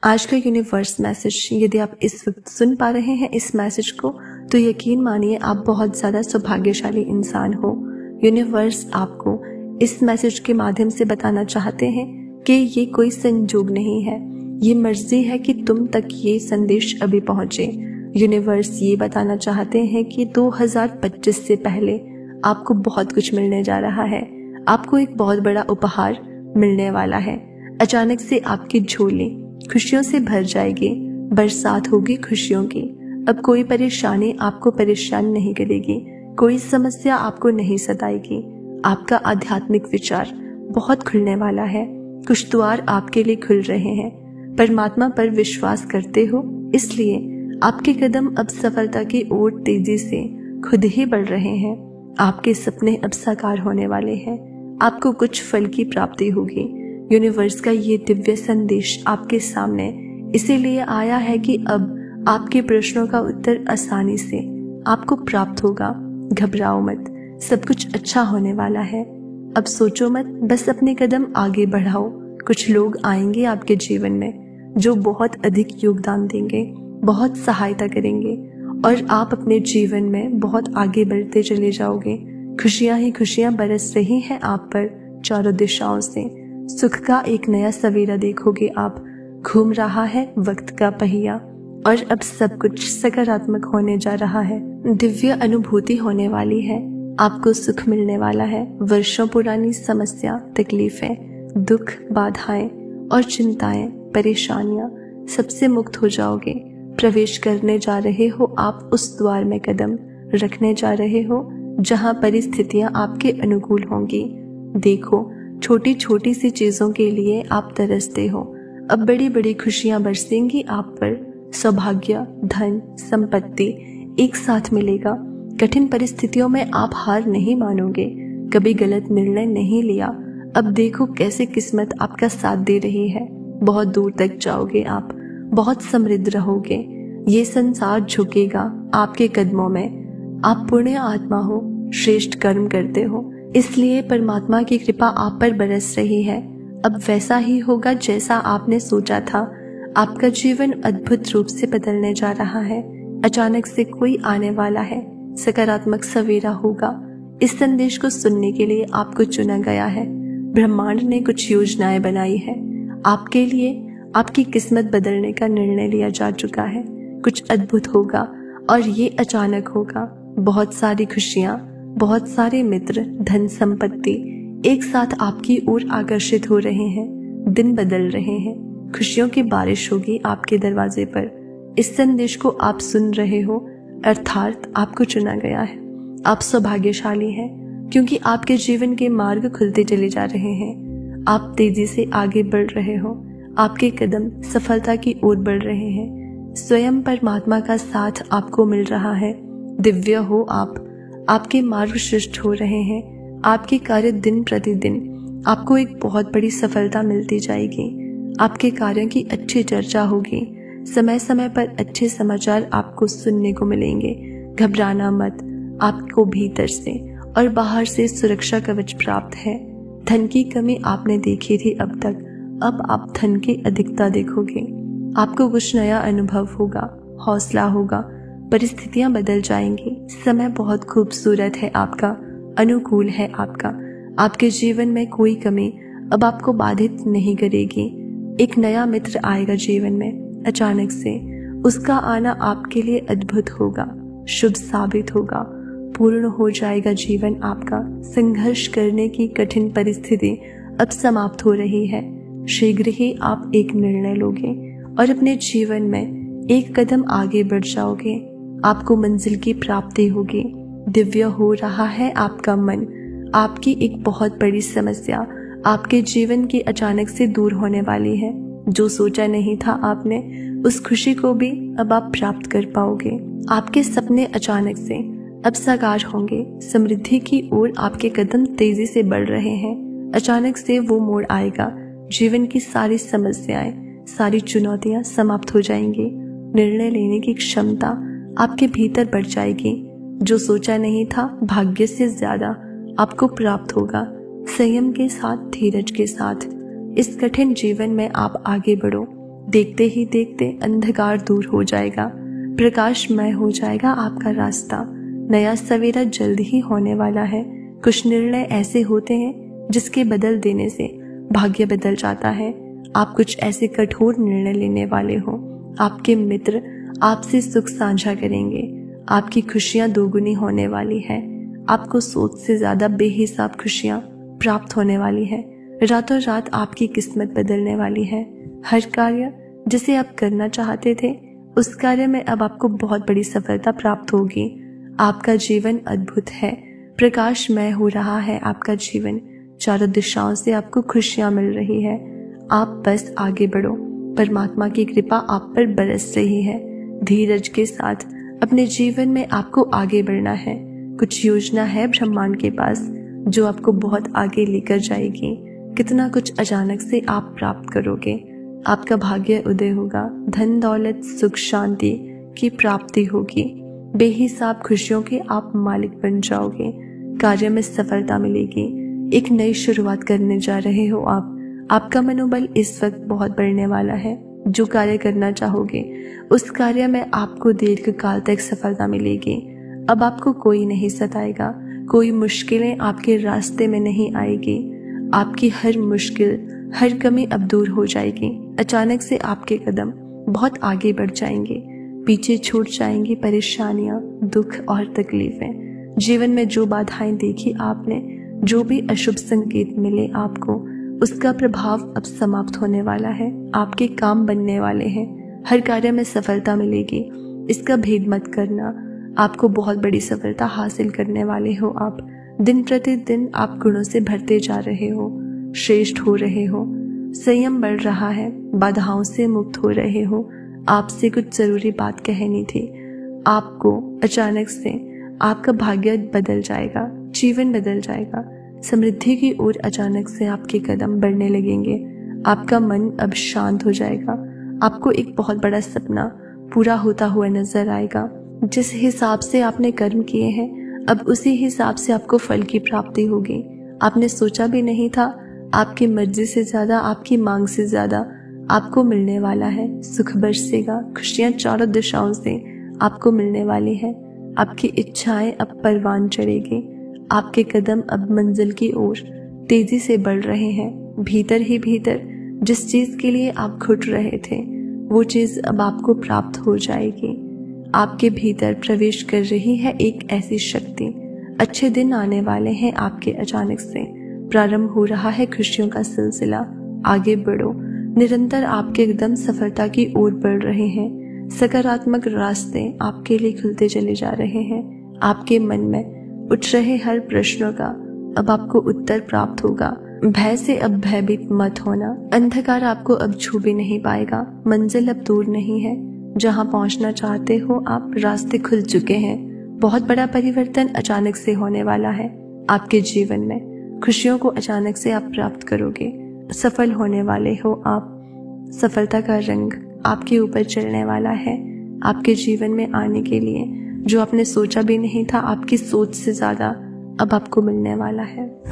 आज का universe message यदि आप इस वक्त सुन पा रहे हैं इस मैसेज को, तो यकीन मानिए आप बहुत ज़्यादा सौभाग्यशाली इंसान हो। यूनिवर्स आपको इस मैसेज के माध्यम से बताना चाहते हैं कि ये कोई संजोग नहीं है, ये मर्जी है कि तुम तक ये संदेश अभी पहुंचे। यूनिवर्स ये बताना चाहते हैं कि 2025 से पहले आपको बहुत कुछ मिलने जा रहा है। आपको एक बहुत बड़ा उपहार मिलने वाला है। अचानक से आपकी झोली खुशियों से भर जाएगी, बरसात होगी खुशियों की। अब कोई परेशानी आपको परेशान नहीं करेगी, कोई समस्या आपको नहीं सताएगी। आपका आध्यात्मिक विचार बहुत खुलने वाला है, कुछ द्वार आपके लिए खुल रहे हैं। परमात्मा पर विश्वास करते हो, इसलिए आपके कदम अब सफलता की ओर तेजी से खुद ही बढ़ रहे हैं। आपके सपने अब साकार होने वाले हैं, आपको कुछ फल की प्राप्ति होगी। यूनिवर्स का ये दिव्य संदेश आपके सामने इसीलिए आया है कि अब आपके प्रश्नों का उत्तर आसानी से आपको प्राप्त होगा। घबराओ मत, सब कुछ अच्छा होने वाला है। अब सोचो मत, बस अपने कदम आगे बढ़ाओ। कुछ लोग आएंगे आपके जीवन में जो बहुत अधिक योगदान देंगे, बहुत सहायता करेंगे और आप अपने जीवन में बहुत आगे बढ़ते चले जाओगे। खुशियां ही खुशियां बरस रही हैं आप पर चारों दिशाओं से। सुख का एक नया सवेरा देखोगे आप। घूम रहा है वक्त का पहिया और अब सब कुछ सकारात्मक होने जा रहा है। दिव्य अनुभूति होने वाली है, आपको सुख मिलने वाला है। वर्षों पुरानी समस्या, तकलीफें, दुख, बाधाएं और चिंताएं, परेशानियां सबसे मुक्त हो जाओगे। प्रवेश करने जा रहे हो आप उस द्वार में, कदम रखने जा रहे हो जहां परिस्थितियां आपके अनुकूल होंगी। देखो, छोटी छोटी सी चीजों के लिए आप तरसते हो, अब बड़ी बड़ी खुशियां बरसेंगी आप पर। सौभाग्य, धन, संपत्ति एक साथ मिलेगा। कठिन परिस्थितियों में आप हार नहीं मानोगे, कभी गलत निर्णय नहीं लिया। अब देखो कैसे किस्मत आपका साथ दे रही है। बहुत दूर तक जाओगे आप, बहुत समृद्ध रहोगे। ये संसार झुकेगा आपके कदमों में। आप पुण्य आत्मा हो, श्रेष्ठ कर्म करते हो, इसलिए परमात्मा की कृपा आप पर बरस रही है। अब वैसा ही होगा जैसा आपने सोचा था। आपका जीवन अद्भुत रूप से बदलने जा रहा है। अचानक से कोई आने वाला है, सकारात्मक सवेरा होगा। इस संदेश को सुनने के लिए आपको चुना गया है। ब्रह्मांड ने कुछ योजनाएं बनाई है आपके लिए। आपकी किस्मत बदलने का निर्णय लिया जा चुका है। कुछ अद्भुत होगा और ये अचानक होगा। बहुत सारी खुशियां, बहुत सारे मित्र, धन, संपत्ति एक साथ आपकी ओर आकर्षित हो रहे हैं। दिन बदल रहे हैं, खुशियों की बारिश होगी आपके दरवाजे पर। इस संदेश को आप सुन रहे हो, अर्थात आपको चुना गया है। आप सौभाग्यशाली हैं क्योंकि आपके जीवन के मार्ग खुलते चले जा रहे हैं। आप तेजी से आगे बढ़ रहे हो, आपके कदम सफलता की ओर बढ़ रहे हैं। स्वयं परमात्मा का साथ आपको मिल रहा है। दिव्य हो आप, आपके मार्ग सृष्ट हो रहे हैं। आपके कार्य दिन प्रतिदिन आपको एक बहुत बड़ी सफलता मिलती जाएगी। आपके कार्यों की अच्छी चर्चा होगी। समय समय पर अच्छे समाचार आपको सुनने को मिलेंगे। घबराना मत, आपको भीतर से और बाहर से सुरक्षा कवच प्राप्त है। धन की कमी आपने देखी थी अब तक, अब आप धन की अधिकता देखोगे। आपको कुछ नया अनुभव होगा, हौसला होगा। परिस्थितियां बदल जाएंगी। समय बहुत खूबसूरत है आपका, अनुकूल है आपका। आपके जीवन में कोई कमी अब आपको बाधित नहीं करेगी। एक नया मित्र आएगा जीवन में अचानक से। उसका आना आपके लिए अद्भुत होगा, शुभ साबित होगा। पूर्ण हो जाएगा जीवन आपका। संघर्ष करने की कठिन परिस्थिति अब समाप्त हो रही है। शीघ्र ही आप एक निर्णय लोगे और अपने जीवन में एक कदम आगे बढ़ जाओगे। आपको मंजिल की प्राप्ति होगी। दिव्य हो रहा है आपका मन। आपकी एक बहुत बड़ी समस्या आपके जीवन की अचानक से दूर होने वाली है। जो सोचा नहीं था आपने, उस खुशी को भी अब आप प्राप्त कर पाओगे। आपके सपने अचानक से अब साकार होंगे। समृद्धि की ओर आपके कदम तेजी से बढ़ रहे हैं। अचानक से वो मोड़ आएगा, जीवन की सारी समस्याएं, सारी चुनौतियां समाप्त हो जाएंगी। निर्णय लेने की क्षमता आपके भीतर बढ़ जाएगी। जो सोचा नहीं था, भाग्य से ज्यादा आपको प्राप्त होगा। संयम के साथ, धीरज के साथ इस कठिन जीवन में आप आगे बढ़ो। देखते ही देखते अंधकार दूर हो जाएगा, प्रकाशमय हो जाएगा आपका रास्ता। नया सवेरा जल्द ही होने वाला है। कुछ निर्णय ऐसे होते हैं जिसके बदल देने से भाग्य बदल जाता है। आप कुछ ऐसे कठोर निर्णय लेने वाले हो। आपके मित्र आपसे सुख साझा करेंगे। आपकी खुशियां दोगुनी होने वाली है। आपको सोच से ज्यादा बेहिसाब खुशियां प्राप्त होने वाली है। रातों रात आपकी किस्मत बदलने वाली है। हर कार्य जिसे आप करना चाहते थे, उस कार्य में अब आपको बहुत बड़ी सफलता प्राप्त होगी। आपका जीवन अद्भुत है, प्रकाशमय हो रहा है आपका जीवन। चारों दिशाओं से आपको खुशियां मिल रही है। आप बस आगे बढ़ो, परमात्मा की कृपा आप पर बरस रही है। धीरज के साथ अपने जीवन में आपको आगे बढ़ना है। कुछ योजना है ब्रह्मांड के पास जो आपको बहुत आगे लेकर जाएगी। कितना कुछ अचानक से आप प्राप्त करोगे। आपका भाग्य उदय होगा। धन दौलत सुख शांति की प्राप्ति होगी। बेहिसाब खुशियों के आप मालिक बन जाओगे। कार्य में सफलता मिलेगी। एक नई शुरुआत करने जा रहे हो आप। आपका मनोबल इस वक्त बहुत बढ़ने वाला है। जो कार्य करना चाहोगे उस कार्य में आपको दीर्घकाल तक सफलता मिलेगी। अब आपको कोई नहीं सताएगा। कोई मुश्किलें आपके रास्ते में नहीं आएगी। आपकी हर मुश्किल हर कमी अब दूर हो जाएगी। अचानक से आपके कदम बहुत आगे बढ़ जाएंगे। पीछे छूट जाएंगी परेशानियां, दुख और तकलीफें। जीवन में जो बाधाएं देखी आपने, जो भी अशुभ संकेत मिले आपको, उसका प्रभाव अब समाप्त होने वाला है। आपके काम बनने वाले हैं। हर कार्य में सफलता मिलेगी। इसका भेद मत करना। आपको बहुत बड़ी सफलता हासिल करने वाले हो आप। दिन प्रतिदिन आप गुणों से भरते जा रहे हो, श्रेष्ठ हो रहे हो। संयम बढ़ रहा है, बाधाओं से मुक्त हो रहे हो। आपसे कुछ जरूरी बात कहनी थी। आपको अचानक से आपका भाग्य बदल जाएगा, जीवन बदल जाएगा। समृद्धि की ओर अचानक से आपके कदम बढ़ने लगेंगे। आपका मन अब शांत हो जाएगा। आपको एक बहुत बड़ा सपना पूरा होता हुआ नजर आएगा। जिस हिसाब से आपने कर्म किए हैं, अब उसी हिसाब से आपको फल की प्राप्ति होगी। आपने सोचा भी नहीं था, आपकी मर्जी से ज्यादा, आपकी मांग से ज्यादा आपको मिलने वाला है। सुख बरसेगा, खुशियां चारों दिशाओं से आपको मिलने वाली है। आपकी इच्छाएं अब परवान चढ़ेगी। आपके कदम अब मंजिल की ओर तेजी से बढ़ रहे हैं। भीतर ही भीतर जिस चीज के लिए आप घुट रहे थे, वो चीज अब आपको प्राप्त हो जाएगी। आपके भीतर प्रवेश कर रही है एक ऐसी शक्ति। अच्छे दिन आने वाले हैं आपके। अचानक से प्रारंभ हो रहा है खुशियों का सिलसिला। आगे बढ़ो। निरंतर आपके कदम सफलता की ओर बढ़ रहे हैं। सकारात्मक रास्ते आपके लिए खुलते चले जा रहे हैं। आपके मन में उठ रहे हर प्रश्नों का अब आपको उत्तर प्राप्त होगा। भय से अब भयभीत मत होना। अंधकार आपको अब छू भी नहीं पाएगा। मंजिल अब दूर नहीं है। जहां पहुंचना चाहते हो आप, रास्ते खुल चुके हैं। बहुत बड़ा परिवर्तन अचानक से होने वाला है आपके जीवन में। खुशियों को अचानक से आप प्राप्त करोगे। सफल होने वाले हो आप। सफलता का रंग आपके ऊपर चलने वाला है। आपके जीवन में आने के लिए जो आपने सोचा भी नहीं था, आपकी सोच से ज्यादा अब आपको मिलने वाला है।